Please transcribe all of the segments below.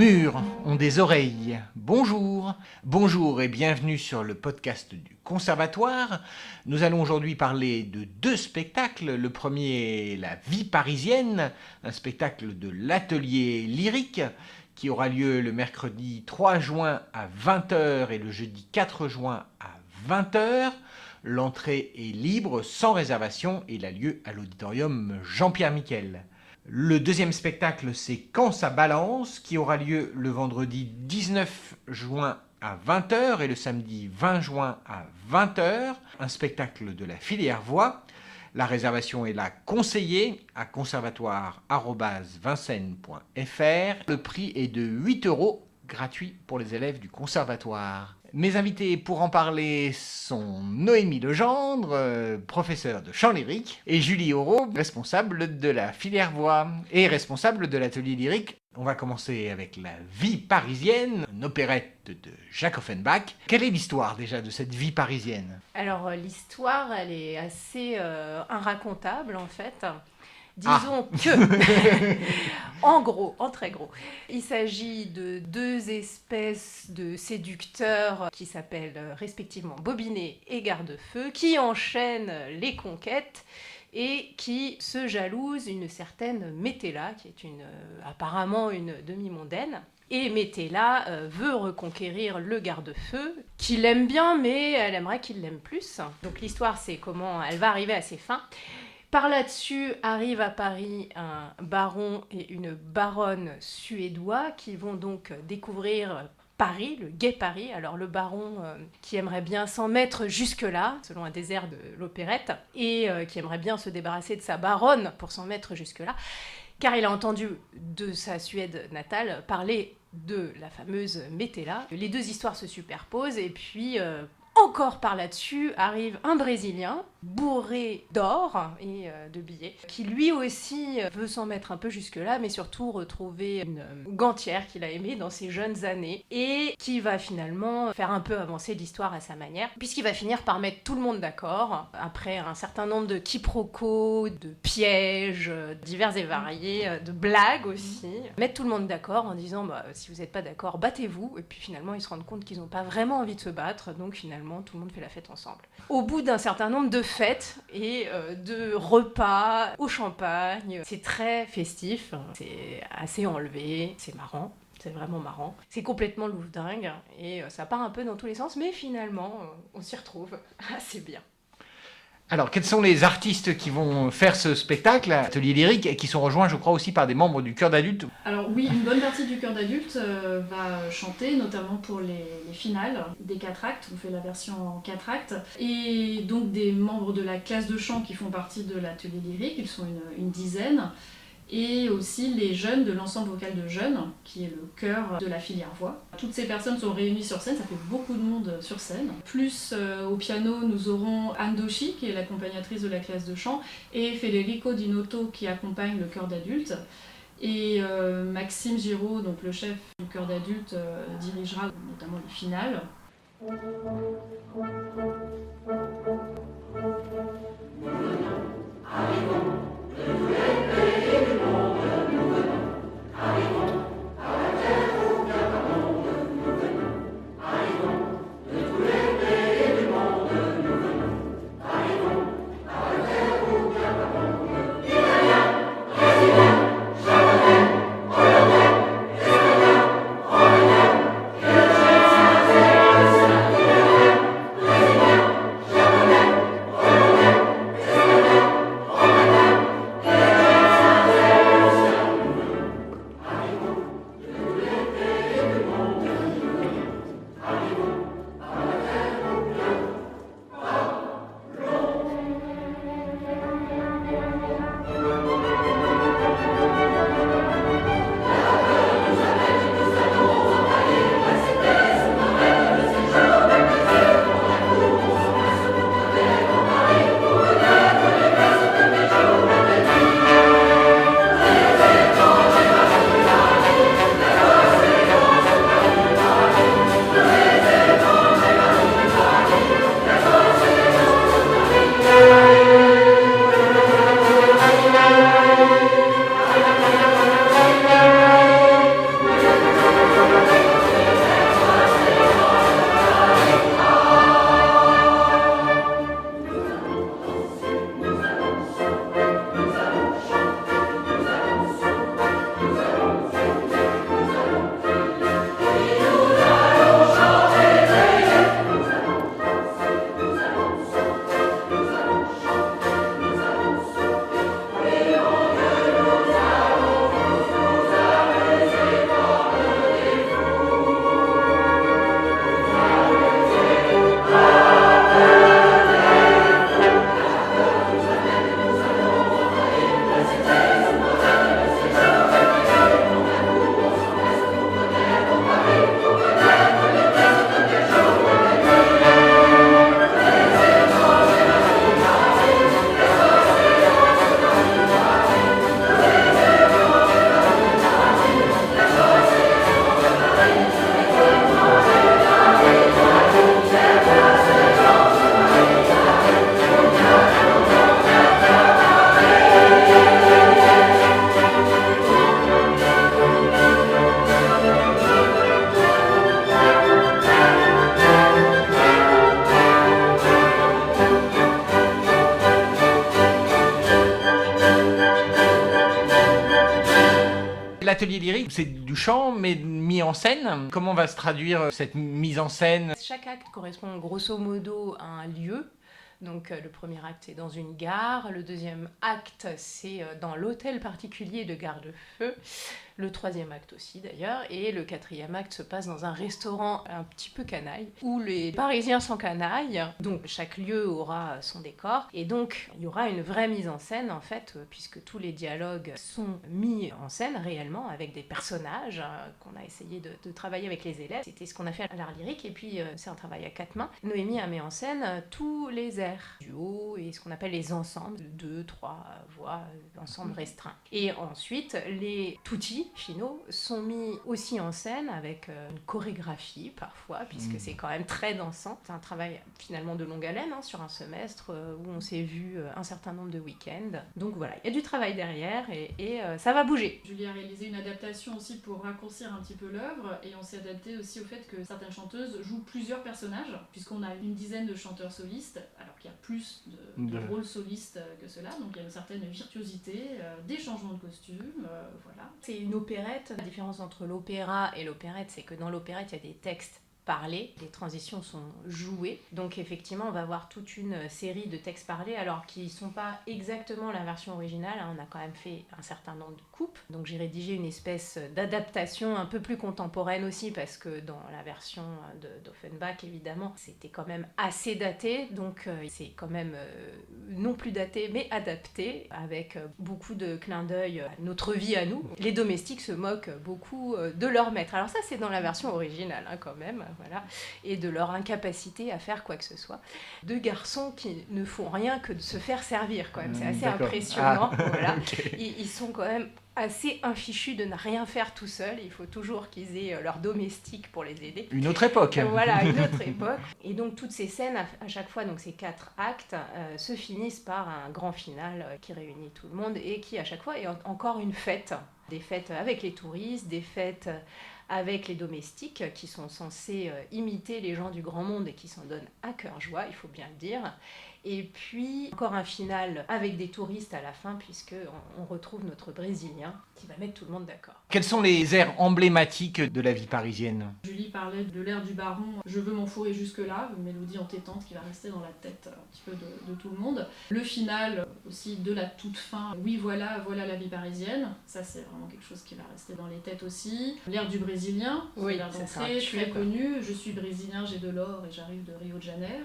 murs ont des oreilles. Bonjour, bonjour et bienvenue sur le podcast du Conservatoire. Nous allons aujourd'hui parler de deux spectacles. Le premier est La vie parisienne, un spectacle de l'Atelier Lyrique qui aura lieu le mercredi 3 juin à 20h et le jeudi 4 juin à 20h. L'entrée est libre, sans réservation, et il a lieu à l'auditorium Jean-Pierre Miquel. Le deuxième spectacle, c'est Quand ça balance, qui aura lieu le vendredi 19 juin à 20h et le samedi 20 juin à 20h. Un spectacle de la filière voix. La réservation est là conseillée à conservatoire@vincennes.fr. Le prix est de 8 €, gratuit pour les élèves du conservatoire. Mes invités pour en parler sont Noémie Legendre, professeure de chant lyrique, et Julie Auro, responsable de la filière voix et responsable de l'atelier lyrique. On va commencer avec La vie parisienne, une opérette de Jacques Offenbach. Quelle est l'histoire déjà de cette vie parisienne ? Alors l'histoire, elle est assez inracontable en fait. Disons que, en très gros, il s'agit de deux espèces de séducteurs qui s'appellent respectivement Bobinet et Gardefeu, qui enchaînent les conquêtes et qui se jalousent une certaine Métella, qui est apparemment une demi-mondaine. Et Métella veut reconquérir le Gardefeu, qui l'aime bien, mais elle aimerait qu'il l'aime plus. Donc l'histoire, c'est comment elle va arriver à ses fins. Par là-dessus arrive à Paris un baron et une baronne suédois qui vont donc découvrir Paris, le gai Paris. Alors le baron qui aimerait bien s'en mettre jusque-là, selon un des airs de l'opérette, et qui aimerait bien se débarrasser de sa baronne pour s'en mettre jusque-là, car il a entendu de sa Suède natale parler de la fameuse Métella. Les deux histoires se superposent et puis encore par là-dessus arrive un Brésilien bourré d'or et de billets qui lui aussi veut s'en mettre un peu jusque-là, mais surtout retrouver une gantière qu'il a aimée dans ses jeunes années et qui va finalement faire un peu avancer l'histoire à sa manière, puisqu'il va finir par mettre tout le monde d'accord après un certain nombre de quiproquos, de pièges divers et variés, de blagues aussi, mettre tout le monde d'accord en disant si vous n'êtes pas d'accord, battez-vous, et puis finalement ils se rendent compte qu'ils n'ont pas vraiment envie de se battre, donc finalement tout le monde fait la fête ensemble. Au bout d'un certain nombre de fêtes et de repas au champagne, c'est très festif, c'est assez enlevé, c'est marrant. C'est vraiment marrant. C'est complètement lourdingue et ça part un peu dans tous les sens, mais finalement, on s'y retrouve assez bien. Alors, quels sont les artistes qui vont faire ce spectacle, Atelier Lyrique, et qui sont rejoints, je crois, aussi par des membres du chœur d'adultes ? Alors oui, une bonne partie du chœur d'adultes va chanter, notamment pour les finales des 4 actes. On fait la version en 4 actes. Et donc des membres de la classe de chant qui font partie de l'Atelier Lyrique, ils sont une dizaine. Et aussi les jeunes de l'ensemble vocal de jeunes, qui est le chœur de la filière voix. Toutes ces personnes sont réunies sur scène, ça fait beaucoup de monde sur scène. Plus au piano, nous aurons Anne Doshi, qui est l'accompagnatrice de la classe de chant, et Federico Di Noto, qui accompagne le chœur d'adultes. Et Maxime Giraud, donc le chef du chœur d'adultes, dirigera notamment les finales. atelier lyrique, c'est du chant, mais mis en scène. Comment va se traduire cette mise en scène? Chaque acte correspond grosso modo à un lieu. Donc le premier acte est dans une gare, le deuxième acte c'est dans l'hôtel particulier de Gare de Feu, le troisième acte aussi d'ailleurs, et le quatrième acte se passe dans un restaurant un petit peu canaille, où les Parisiens s'encanaillent, donc chaque lieu aura son décor, et donc il y aura une vraie mise en scène en fait, puisque tous les dialogues sont mis en scène réellement avec des personnages qu'on a essayé de travailler avec les élèves. C'était ce qu'on a fait à l'art lyrique, et puis c'est un travail à quatre mains. Noémie a mis en scène tous les airs duo et ce qu'on appelle les ensembles, 2, 3 voix, ensemble restreint. Et ensuite, les tutti finaux sont mis aussi en scène avec une chorégraphie parfois, puisque c'est quand même très dansant. C'est un travail finalement de longue haleine sur un semestre où on s'est vu un certain nombre de week-ends. Donc voilà, il y a du travail derrière et ça va bouger. Julie a réalisé une adaptation aussi pour raccourcir un petit peu l'œuvre, et on s'est adapté aussi au fait que certaines chanteuses jouent plusieurs personnages, puisqu'on a une dizaine de chanteurs solistes, alors qu'il y a plus de rôles solistes que cela, donc il y a une certaine virtuosité, des changements de costumes, voilà. C'est une opérette. La différence entre l'opéra et l'opérette, c'est que dans l'opérette, il y a des textes parlés, les transitions sont jouées, donc effectivement on va avoir toute une série de textes parlés alors qu'ils ne sont pas exactement la version originale, on a quand même fait un certain nombre de coupes, donc j'ai rédigé une espèce d'adaptation un peu plus contemporaine aussi, parce que dans la version d'Offenbach évidemment c'était quand même assez daté, donc c'est quand même non plus daté mais adapté, avec beaucoup de clins d'œil à notre vie à nous. Les domestiques se moquent beaucoup de leur maître, alors ça c'est dans la version originale quand même. Voilà, et de leur incapacité à faire quoi que ce soit. Deux garçons qui ne font rien que de se faire servir quand même, c'est assez impressionnant. Voilà. Okay. Ils sont quand même assez infichus de ne rien faire tout seuls, il faut toujours qu'ils aient leur domestique pour les aider. Une autre époque. Voilà, une autre époque. Et donc toutes ces scènes, à chaque fois, donc ces 4 actes, se finissent par un grand final qui réunit tout le monde et qui à chaque fois est encore une fête. Des fêtes avec les touristes, des fêtes avec les domestiques qui sont censés imiter les gens du grand monde et qui s'en donnent à cœur joie, il faut bien le dire. Et puis encore un final avec des touristes à la fin, puisqu'on retrouve notre Brésilien qui va mettre tout le monde d'accord. Quels sont les airs emblématiques de la vie parisienne? Julie parlait de l'air du baron, je veux m'enfourrer jusque-là, une mélodie entêtante qui va rester dans la tête un petit peu de tout le monde. Le final aussi de la toute fin, oui voilà la vie parisienne, ça c'est vraiment quelque chose qui va rester dans les têtes aussi. L'air du Brésilien, oui, l'air d'entrée très connu, je suis brésilien, j'ai de l'or et j'arrive de Rio de Janeiro.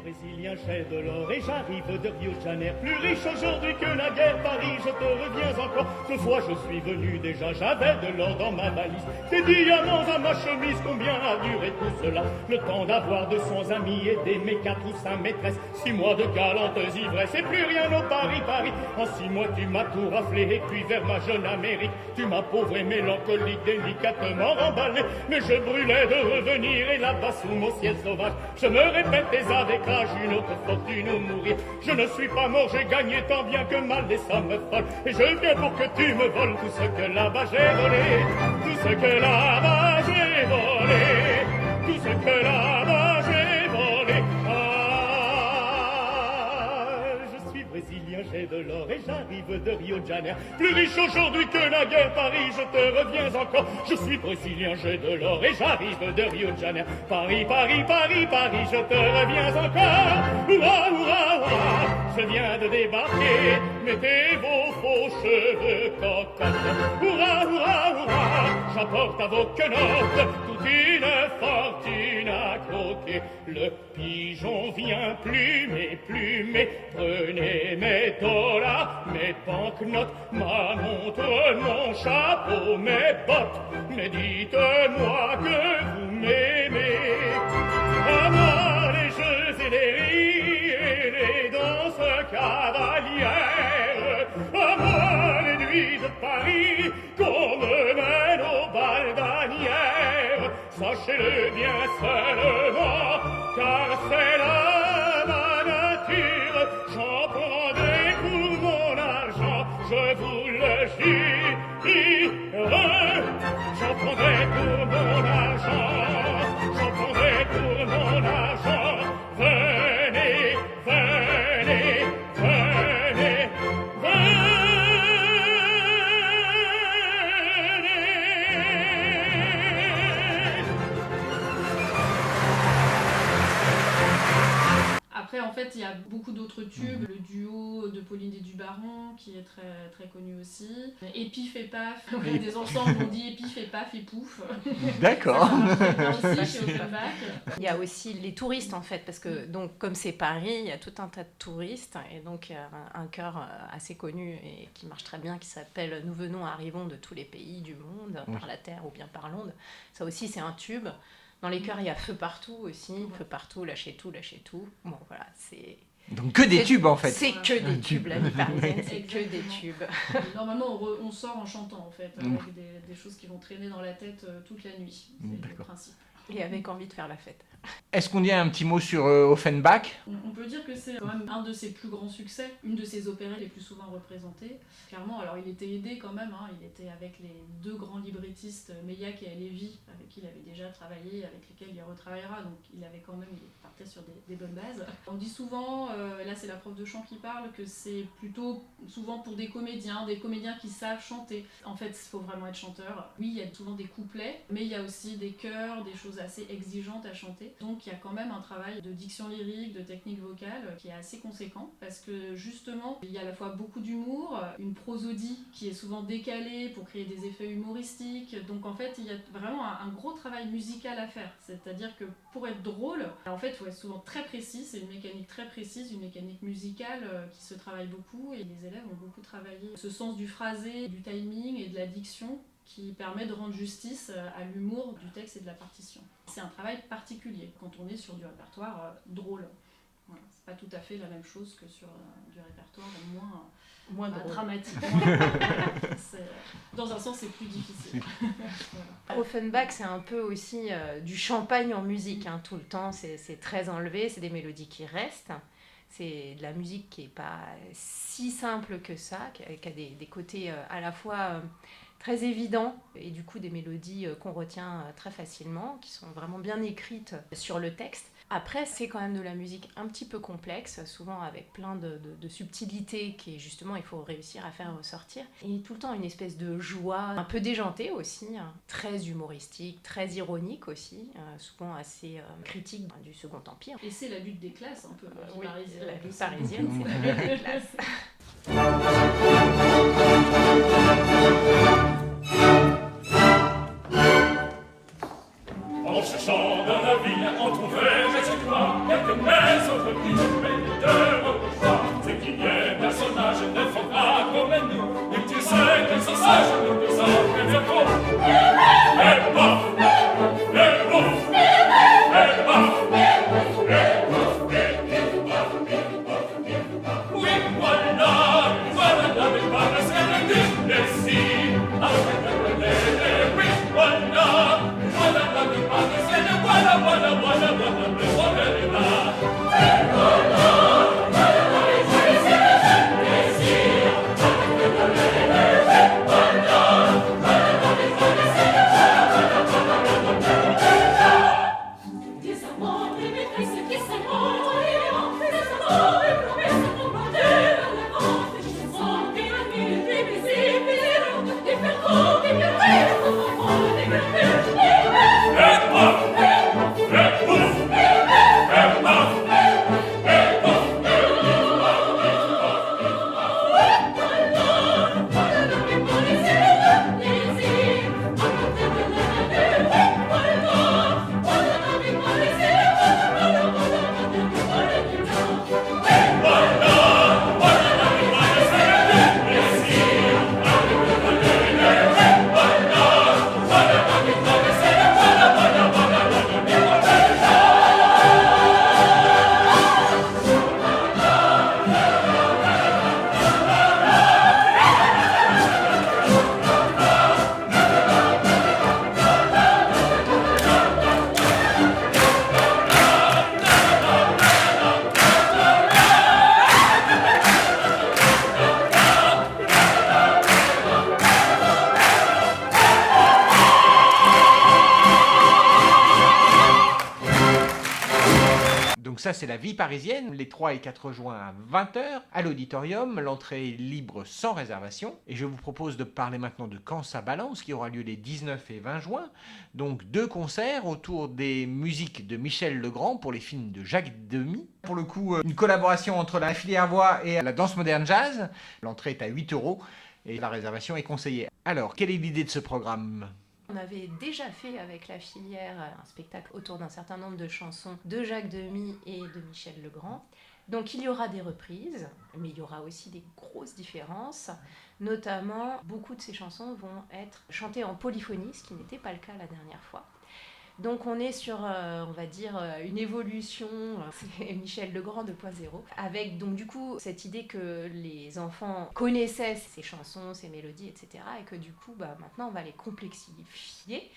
Brésilien, j'ai de l'or et j'arrive de Rio de Janeiro. Plus riche aujourd'hui que la guerre, Paris, je te reviens encore. Deux fois je suis venu déjà, j'avais de l'or dans ma valise. Des diamants à ma chemise, combien a duré tout cela? Le temps d'avoir 200 amis et d'aimer 4 ou 5 maîtresses. 6 mois de galantes ivresses et plus rien au Paris, Paris. En 6 mois tu m'as tout raflé et puis vers ma jeune Amérique. Tu m'as pauvre et mélancolique, délicatement remballé. Mais je brûlais de revenir et là-bas sous mon ciel sauvage, je me répétais avec rage une autre fortune ou mourir. Je ne suis pas mort, j'ai gagné tant bien que mal des sommes folles. Et je viens pour que tu me voles tout ce que là-bas j'ai volé. Tout ce que là-bas j'ai volé. Tout ce que là-bas j'ai volé. Ah, je suis brésilien, j'ai de l'or et j'arrive de Rio de Janeiro. Plus riche aujourd'hui que la guerre, Paris, je te reviens encore. Je suis brésilien, j'ai de l'or et j'arrive de Rio de Janeiro. Paris, Paris, Paris, Paris, je te reviens encore. Hurrah, hurrah, hurrah, je viens de débarquer. Mettez vos faux cheveux cocottes. Hurrah, hurrah, hurrah, j'apporte à vos quenottes toute une fortune à croquer. Le pigeon vient plumer, plumer. Prenez mes dollars, mes banquenotes, ma montre, mon chapeau, mes bottes. Mais dites-moi que vous m'aimez. À moi les jeux et les rires et les danses cavalières. À moi les nuits de Paris qu'on me mène au bal d'Anières. Sachez-le bien seulement, car c'est là ma nature. J'en prendrai pour mon argent, je vous le jure. J'en prendrai pour mon argent, j'en prendrai pour mon argent. Venez, venez, venez, venez. Après, en fait, il y a beaucoup d'autres tubes. Le duo de Pauline et du Baron, qui est très, très connu aussi. Et Pif et Paf. Des ensembles, on dit Pif et Paf et Pouf. D'accord. Ça marche très bien aussi chez Offenbach. Il y a aussi les touristes en fait, parce que donc, comme c'est Paris, il y a tout un tas de touristes, et donc il y a un chœur assez connu et qui marche très bien, qui s'appelle « Nous venons, arrivons de tous les pays du monde, par la terre ou bien par l'onde ». Ça aussi, c'est un tube. Dans les chœurs, il y a Feu partout aussi, Feu partout, lâchez tout, lâchez tout. Bon, voilà, c'est... Donc que des tubes en fait. C'est que des tubes, la vie parisienne, c'est que des Exactement. tubes. Normalement, on sort en chantant, en fait, avec des choses qui vont traîner dans la tête toute la nuit. C'est le D'accord. principe. Et avec envie de faire la fête. Est-ce qu'on dit un petit mot sur Offenbach? On peut dire que c'est quand même un de ses plus grands succès, une de ses opérettes les plus souvent représentées. Clairement, alors il était aidé quand même, hein, il était avec les deux grands librettistes, Meilhac et Halévy, avec qui il avait déjà travaillé, avec lesquels il retravaillera, donc il partait sur des bonnes bases. On dit souvent, là c'est la prof de chant qui parle, que c'est plutôt souvent pour des comédiens qui savent chanter. En fait, il faut vraiment être chanteur. Oui, il y a souvent des couplets, mais il y a aussi des chœurs, des choses assez exigeantes à chanter. Donc il y a quand même un travail de diction lyrique, de technique vocale qui est assez conséquent parce que justement il y a à la fois beaucoup d'humour, une prosodie qui est souvent décalée pour créer des effets humoristiques. Donc en fait il y a vraiment un gros travail musical à faire. C'est-à-dire que pour être drôle, en fait il faut être souvent très précis, c'est une mécanique très précise, une mécanique musicale qui se travaille beaucoup et les élèves ont beaucoup travaillé ce sens du phrasé, du timing et de la diction qui permet de rendre justice à l'humour du texte et de la partition. C'est un travail particulier quand on est sur du répertoire drôle. Voilà, c'est pas tout à fait la même chose que sur du répertoire moins drôle. dramatique. Dans un sens, c'est plus difficile. Voilà. Offenbach, c'est un peu aussi du champagne en musique, hein, tout le temps, c'est très enlevé, c'est des mélodies qui restent. C'est de la musique qui n'est pas si simple que ça, qui a des côtés à la fois très évidents et du coup des mélodies qu'on retient très facilement, qui sont vraiment bien écrites sur le texte. Après, c'est quand même de la musique un petit peu complexe, souvent avec plein de subtilités qui justement il faut réussir à faire ressortir. Et tout le temps une espèce de joie un peu déjantée aussi, hein, très humoristique, très ironique aussi, souvent assez critique du Second Empire. Et c'est la lutte des classes un peu. Oui, parisienne. la lutte parisienne, c'est la lutte des classes. En cherchant dans la ville, on trouvait, je sais quoi, quelques maisons reprises, mais de repoussoir. C'est qu'il y ait personnages ne font pas comme nous. Et tu sais qu'ils sont sages, nous nous en préviendrons. Et bof, et bouf, et bof, et bouf, et bof. Oui, voilà, voilà la mémoire, c'est le but. Et si, avec le relais, oui, voilà. Voilà, voilà, voilà, voilà, voilà, voilà, voilà, voilà, voilà, voilà, voilà, voilà, voilà, Donc ça, c'est la vie parisienne, les 3 et 4 juin à 20h, à l'auditorium. L'entrée est libre sans réservation. Et je vous propose de parler maintenant de Quand ça balance, qui aura lieu les 19 et 20 juin. Donc 2 concerts autour des musiques de Michel Legrand pour les films de Jacques Demy. Pour le coup, une collaboration entre la filière voix et la danse moderne jazz. L'entrée est à 8 € et la réservation est conseillée. Alors, quelle est l'idée de ce programme ? On avait déjà fait avec la filière un spectacle autour d'un certain nombre de chansons de Jacques Demy et de Michel Legrand. Donc il y aura des reprises, mais il y aura aussi des grosses différences. Notamment, beaucoup de ces chansons vont être chantées en polyphonie, ce qui n'était pas le cas la dernière fois. Donc on est sur, on va dire, une évolution, c'est Michel Legrand 2.0, avec donc du coup cette idée que les enfants connaissaient ces chansons, ces mélodies, etc. Et que du coup, maintenant on va les complexifier,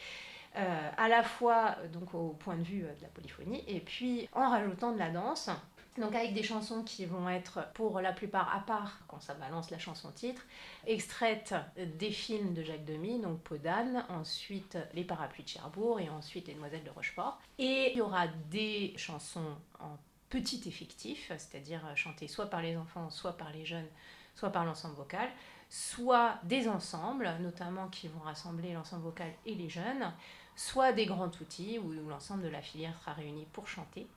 à la fois donc, au point de vue de la polyphonie, et puis en rajoutant de la danse. Donc avec des chansons qui vont être pour la plupart, à part quand ça balance la chanson titre, extraites des films de Jacques Demy, donc Peau d'âne, ensuite Les Parapluies de Cherbourg et ensuite Les Demoiselles de Rochefort. Et il y aura des chansons en petit effectif, c'est-à-dire chantées soit par les enfants, soit par les jeunes, soit par l'ensemble vocal, soit des ensembles, notamment qui vont rassembler l'ensemble vocal et les jeunes, soit des grands outils où l'ensemble de la filière sera réuni pour chanter.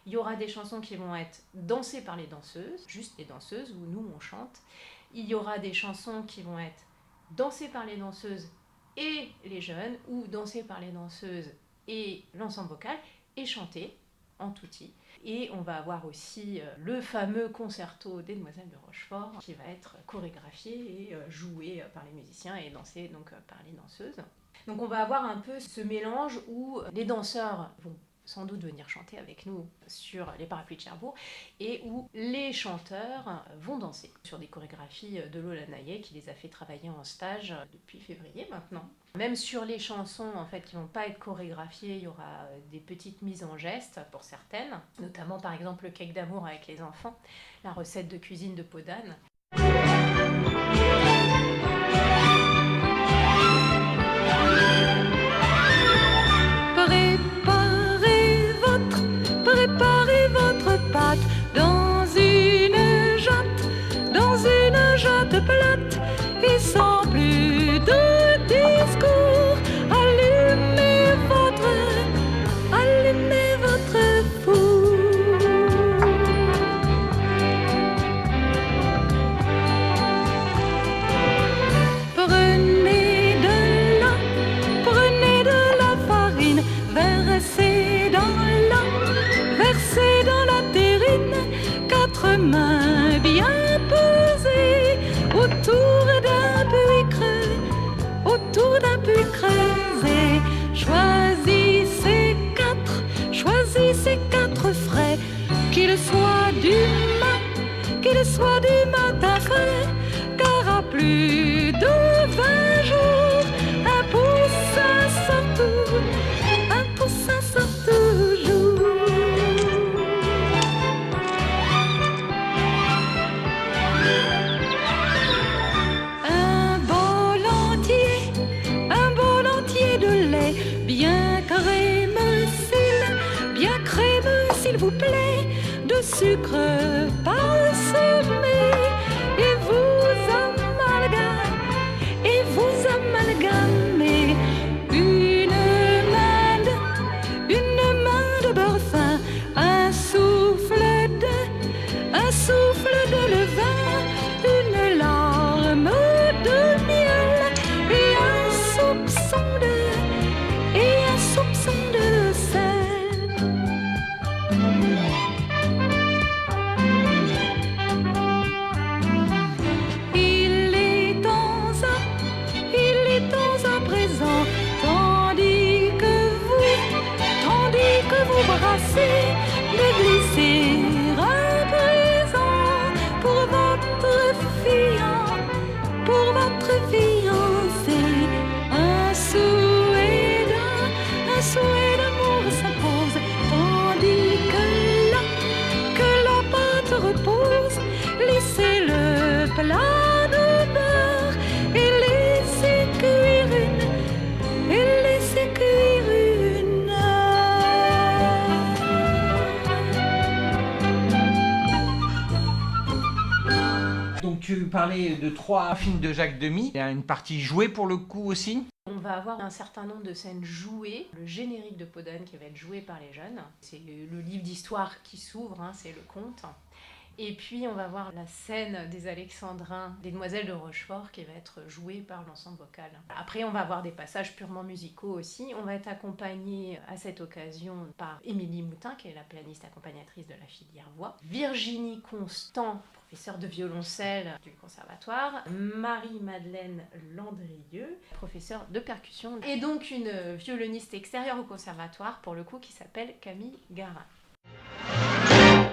Il y aura des chansons qui vont être dansées par les danseuses, juste les danseuses, où nous on chante. Il y aura des chansons qui vont être dansées par les danseuses et les jeunes, ou dansées par les danseuses et l'ensemble vocal, et chantées en tutti. Et on va avoir aussi le fameux concerto des Demoiselles de Rochefort, qui va être chorégraphié et joué par les musiciens et dansé donc par les danseuses. Donc on va avoir un peu ce mélange où les danseurs vont sans doute venir chanter avec nous sur Les Parapluies de Cherbourg, et où les chanteurs vont danser sur des chorégraphies de Lola Naillet qui les a fait travailler en stage depuis février maintenant. Même sur les chansons en fait, qui ne vont pas être chorégraphiées, il y aura des petites mises en geste pour certaines, notamment par exemple le cake d'amour avec les enfants, la recette de cuisine de Peau d'âne. Préparez votre pâte dans une jatte plate, et sans plus de discours, allumez votre four. Prenez de la farine, versez dans la terrine, 4 mains bien pesées autour d'un puits creusé. Choisissez 4 frais, qu'ils soient du matin frais, car à plus de 20 jours, un poussin sort toujours. Un bol entier de lait, bien crémeux s'il vous plaît, de sucre parsemé, et vous amalgamez une main de beurre fin, un souffle de levain, une larme de miel et un soupçon de sel. Il est temps à présent, tandis que vous brassez, de glisser à présent pour votre fiancé, un souhait d'amour s'impose, tandis que la pâte repose. Laissez le plat de beurre et laissez cuire une heure. tu parlais de 3 films de Jacques Demy. Il y a une partie jouée pour le coup aussi. On va avoir un certain nombre de scènes jouées. Le générique de Podane qui va être joué par les jeunes. C'est le livre d'histoire qui s'ouvre, hein, c'est le conte. Et puis on va voir la scène des Alexandrins, des Demoiselles de Rochefort, qui va être jouée par l'ensemble vocal. Après on va avoir des passages purement musicaux aussi. On va être accompagné à cette occasion par Émilie Moutin, qui est la pianiste accompagnatrice de la filière voix, Virginie Constant, professeure de violoncelle du conservatoire, Marie-Madeleine Landrieux, professeure de percussion, et donc une violoniste extérieure au conservatoire, pour le coup, qui s'appelle Camille Garin.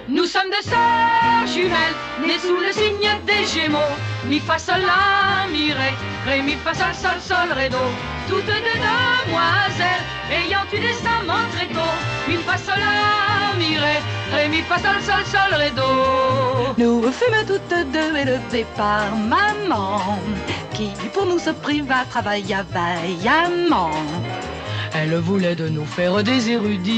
Nous sommes deux sœurs jumelles, nées sous le signe des Gémeaux. Mi fa sol la mi ré mi fa sol sol sol ré do. Toutes deux demoiselles, ayant eu des amants très tôt. Mi fa sol la mi ré mi fa sol sol sol ré do. Nous fûmes toutes deux élevées par maman, qui pour nous se priva travailla vaillamment. Elle voulait de nous faire des érudites,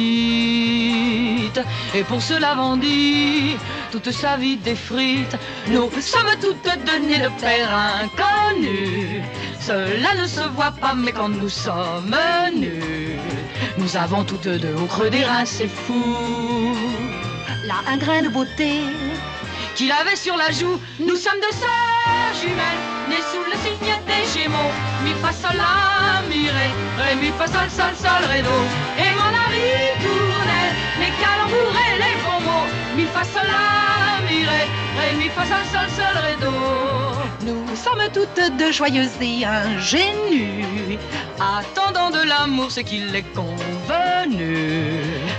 et pour cela vendit toute sa vie des frites. Nous sommes toutes deux nées de pères inconnus. Cela ne se voit pas, mais quand nous sommes nus, nous avons toutes deux au creux des reins, c'est fou. Là, un grain de beauté Qu'il avait sur la joue. Nous sommes deux sœurs jumelles, nées sous le signe des Gémeaux. Mi fa sol la mi ré mi fa sol sol sol ré do. Aimant la ritournelle, les calembours et les bons mots. Mi fa sol la mi ré mi fa sol sol sol ré do. Nous sommes toutes deux joyeuses et ingénues, Attendant de l'amour ce qu'il est convenu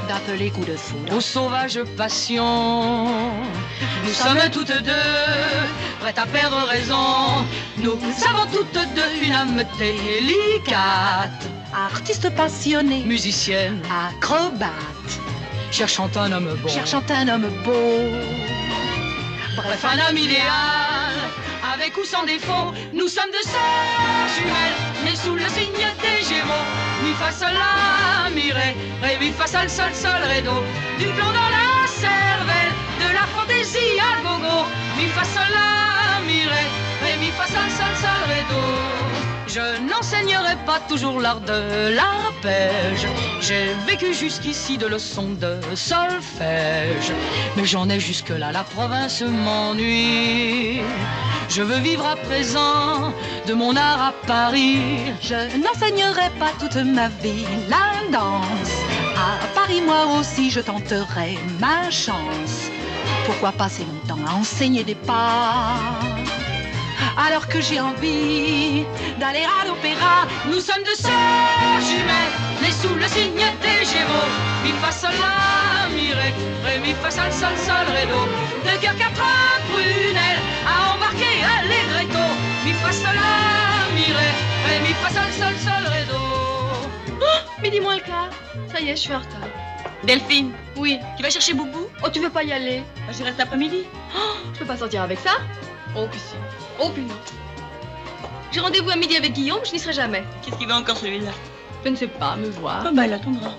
d'appeler coup de foudre aux sauvages passions. Nous sommes toutes deux prêtes à perdre raison. Nous avons toutes deux une âme délicate, artiste passionné, musicienne, acrobate, cherchant un homme bon. cherchant un homme beau. Bref, un homme idéal, avec ou sans défaut. Nous sommes deux sœurs jumelles, nées sous le signe des Gémeaux. Mi fa sol la mi ré mi fa sol sol sol ré do. Du plomb dans la cervelle, de la fantaisie à gogo. Mi fa sol la mi ré mi fa sol sol sol ré do. Je n'enseignerai pas toujours l'art de l'arpège. J'ai vécu jusqu'ici de leçons de solfège, mais j'en ai jusque-là, la province m'ennuie. Je veux vivre à présent de mon art à Paris. Je n'enseignerai pas toute ma vie la danse. À Paris, moi aussi, je tenterai ma chance. Pourquoi passer mon temps à enseigner des pas, alors que j'ai envie d'aller à l'opéra? Nous sommes deux sœurs jumelles, nées sous le signe des Gémeaux. Mi fa sol la mi ré mi fa sol sol sol ré do. De cœur quatre prunelles à embarquer allegretto. Mi fa sol la mi ré mi fa sol sol sol ré do. Midi moins le quart. Ça y est, je suis en retard. Delphine, Oui. tu vas chercher Boubou? Oh, tu veux pas y aller? Je reste l'après-midi. Je peux pas sortir avec ça? Oh, que si. Oh, puis non. J'ai rendez-vous à midi avec Guillaume, je n'y serai jamais. Qu'est-ce qu'il va encore celui-là? Je ne sais pas, me voir. Oh bah, il attendra.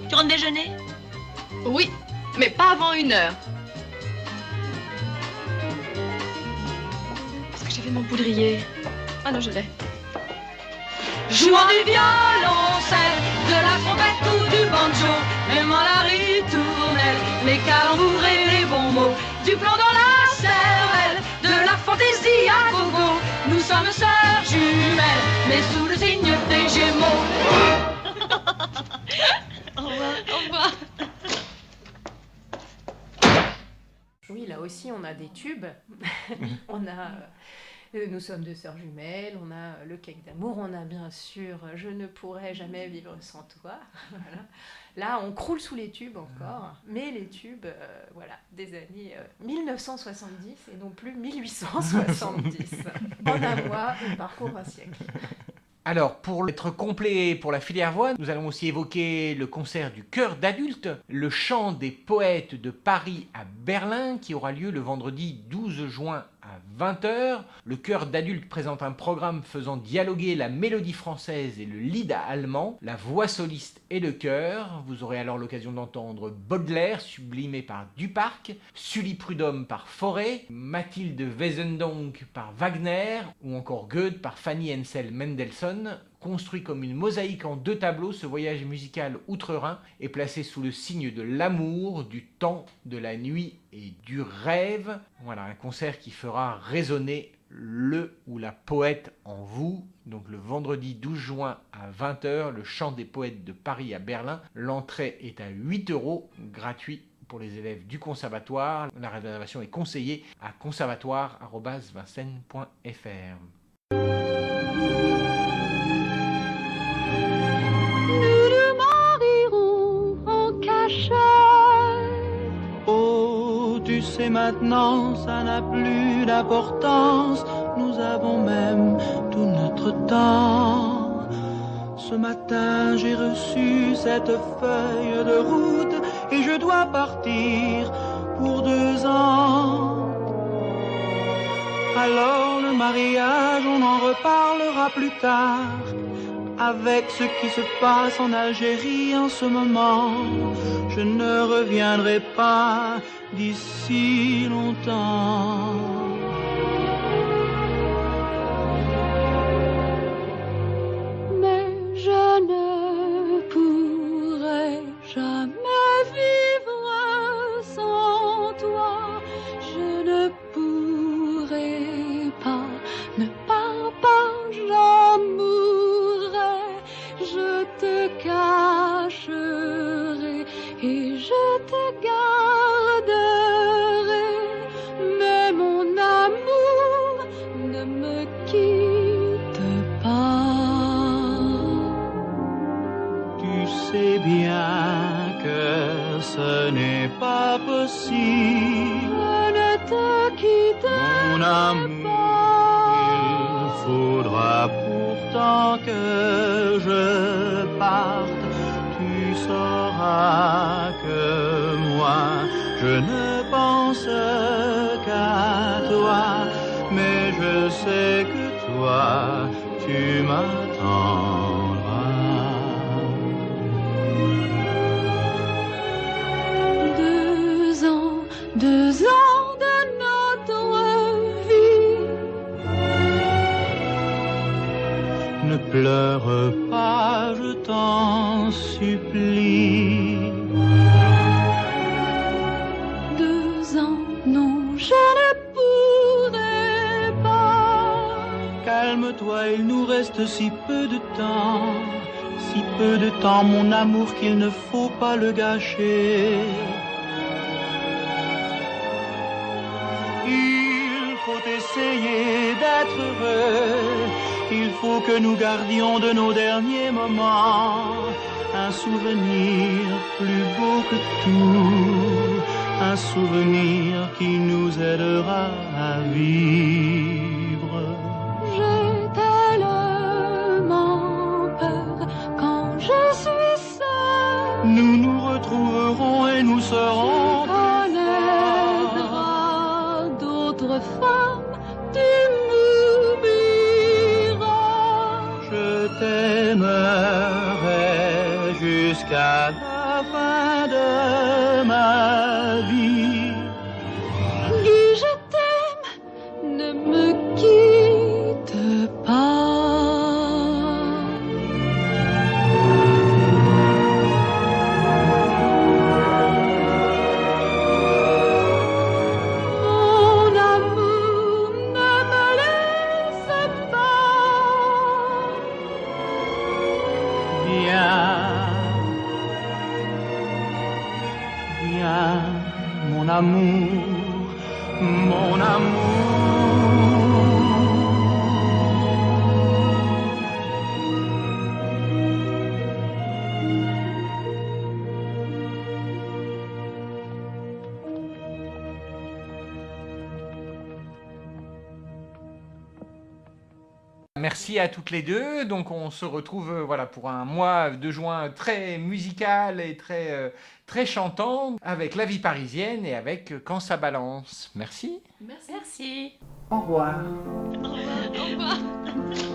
Tu rentres déjeuner? Oui, mais pas avant 1h. Est-ce que j'ai fait mon poudrier? Ah non, je l'ai. Jouant du violoncelle, de la trompette ou du banjo, aimant la ritournelle, les calembours et les bons mots, du plomb dans la cervelle, de la fantaisie à gogo. Nous sommes sœurs jumelles, mais sous le signe des Gémeaux. Au revoir. Au revoir. Oui, là aussi, on a des tubes. On a Nous sommes deux sœurs jumelles, on a le cake d'amour, on a bien sûr Je ne pourrais jamais vivre sans toi. Voilà. Là, on croule sous les tubes encore, mais les tubes, voilà, des années 1970 et non plus 1870. En un mois, on parcourt un siècle. Alors, pour être complet pour la filière voix, nous allons aussi évoquer le concert du chœur d'adultes, le chant des poètes de Paris à Berlin, qui aura lieu le vendredi 12 juin à à 20h. Le chœur d'adultes présente un programme faisant dialoguer la mélodie française et le lied allemand, la voix soliste et le chœur. Vous aurez alors l'occasion d'entendre Baudelaire sublimé par Duparc, Sully Prudhomme par Fauré, Mathilde Wesendonck par Wagner ou encore Goethe par Fanny Hensel Mendelssohn. Construit comme une mosaïque en 2 tableaux, ce voyage musical outre-Rhin est placé sous le signe de l'amour, du temps, de la nuit et du rêve. Voilà, un concert qui fera résonner le ou la poète en vous. Donc le vendredi 12 juin à 20h, le Chant des poètes de Paris à Berlin. L'entrée est à 8 €, gratuit pour les élèves du conservatoire. La réservation est conseillée à conservatoire@vincennes.fr. Oh, tu sais maintenant, ça n'a plus d'importance. Nous avons même tout notre temps. Ce matin, j'ai reçu cette feuille de route et je dois partir pour 2 ans. Alors le mariage, on en reparlera plus tard. Avec ce qui se passe en Algérie en ce moment, je ne reviendrai pas d'ici longtemps. Mais je ne pourrai jamais vivre sans toi. Je ne pourrai pas, ne pars pas, j'en mourrai. Je te cacherai et je te garderai. Mais mon amour, ne me quitte pas. Tu sais bien que ce n'est pas possible. Je ne te quitte Mon amour, il faudra pourtant que je parte. Tu sauras que moi, je ne pense qu'à toi. Mais je sais que toi, tu m'attendras. 2 ans, 2 ans de notre vie. Ne pleure pas, je t'en supplie. 2 ans, non, je ne pourrai pas. Calme-toi, il nous reste si peu de temps. Si peu de temps, mon amour, qu'il ne faut pas le gâcher. Il faut essayer d'être heureux. Il faut que nous gardions de nos derniers moments un souvenir plus beau que tout, un souvenir qui nous aidera à vivre. J'ai tellement peur quand je suis seule. Nous nous retrouverons et nous serons Connaîtras d'autres femmes, tu m'oublieras. Je t'aimerai jusqu'à la fin de ma vie. Dis je t'aime, ne me quitte pas. Mon amour, ne me laisse pas. Viens, mon amour, mon amour. merci à toutes les deux. Donc on se retrouve voilà, pour un mois de juin très musical et très chantant avec La Vie parisienne et avec Quand ça balance. Merci. Merci. Au revoir. Au revoir.